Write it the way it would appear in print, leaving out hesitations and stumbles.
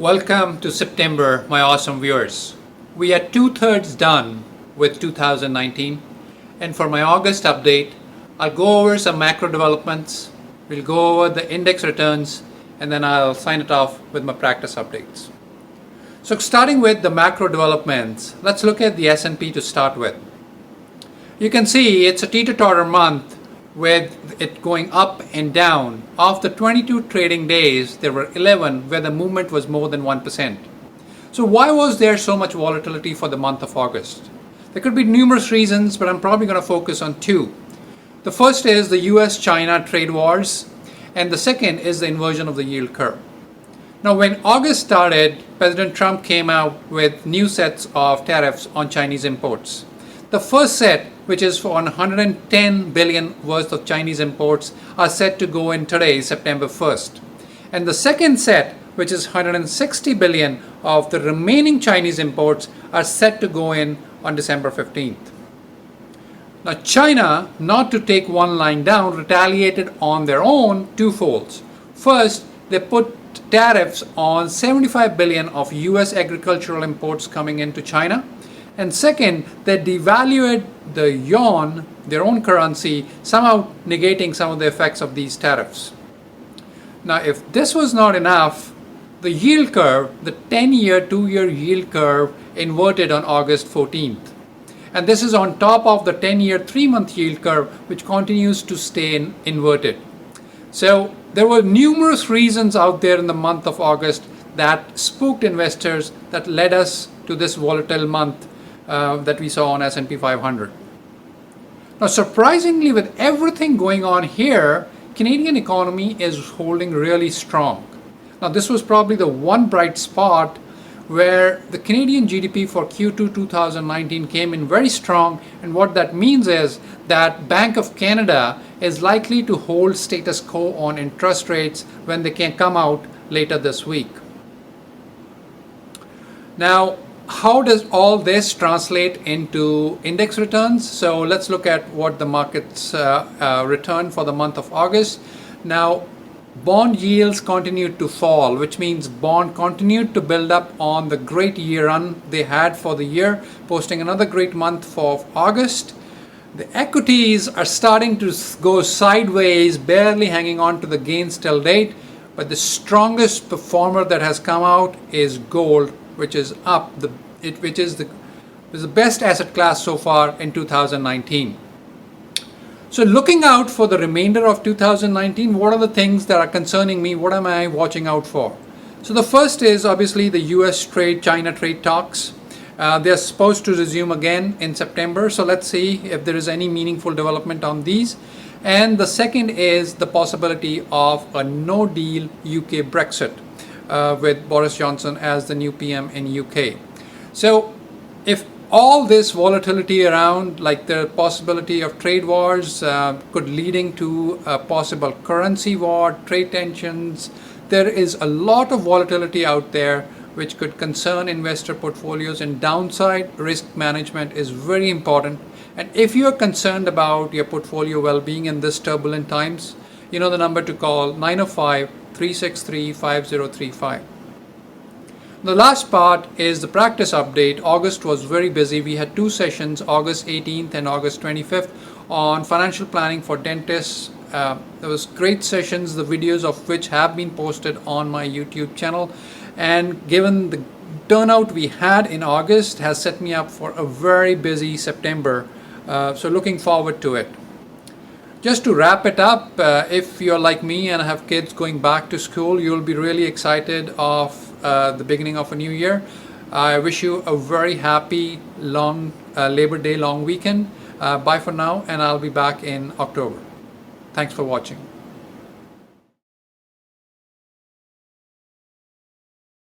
Welcome to September, my awesome viewers. We are 2/3 done with 2019, and for my August update, I'll go over some macro developments, we'll go over the index returns, and then I'll sign it off with my practice updates. So starting with the macro developments, let's look at the S&P to start with. You can see it's a teeter-totter month with it going up and down. Of the 22 trading days, there were 11 where the movement was more than 1%. So why was there so much volatility for the month of August? There could be numerous reasons, but I'm probably going to focus on two. The first is the US-China trade wars, and the second is the inversion of the yield curve. Now, when August started, President Trump came out with new sets of tariffs on Chinese imports. The first set, which is for 110 billion worth of Chinese imports, are set to go in today, September 1st. And the second set, which is 160 billion of the remaining Chinese imports, are set to go in on December 15th. Now, China, not to take one line down, retaliated on their own twofolds. First, they put tariffs on 75 billion of US agricultural imports coming into China. And second, they devalued the Yuan, their own currency, somehow negating some of the effects of these tariffs. Now, if this was not enough, the yield curve, the 10-year, 2-year yield curve inverted on August 14th. And this is on top of the 10-year, 3-month yield curve, which continues to stay inverted. So there were numerous reasons out there in the month of August that spooked investors, that led us to this volatile month that we saw on S&P 500. Now, surprisingly, with everything going on here, Canadian economy is holding really strong. Now, this was probably the one bright spot where the Canadian GDP for Q2 2019 came in very strong, and what that means is that Bank of Canada is likely to hold status quo on interest rates when they can come out later this week. Now, how does all this translate into index returns? So let's look at what the markets returned for the month of August. Now, bond yields continued to fall, which means bond continued to build up on the great year run they had for the year, posting another great month for August. The equities are starting to go sideways, barely hanging on to the gains till date, but the strongest performer that has come out is gold, which is up, which is the best asset class so far in 2019. So looking out for the remainder of 2019, what are the things that are concerning me? What am I watching out for? So the first is obviously the US trade, China trade talks. They're supposed to resume again in September. So let's see if there is any meaningful development on these. And the second is the possibility of a no deal UK Brexit with Boris Johnson as the new PM in UK. So if all this volatility around, like the possibility of trade wars could leading to a possible currency war, trade tensions, there is a lot of volatility out there which could concern investor portfolios, and downside risk management is very important. And if you are concerned about your portfolio well-being in this turbulent times, you know the number to call, 905-363-5035. The last part is the practice update. August was very busy. We had two sessions, August 18th and August 25th, on financial planning for dentists. There was great sessions, the videos of which have been posted on my YouTube channel. And given the turnout we had in August, has set me up for a very busy September. So looking forward to it. Just to wrap it up, if you're like me and have kids going back to school, you'll be really excited of the beginning of a new year. I wish you a very happy long Labor Day long weekend. Bye for now, and I'll be back in October. Thanks for watching.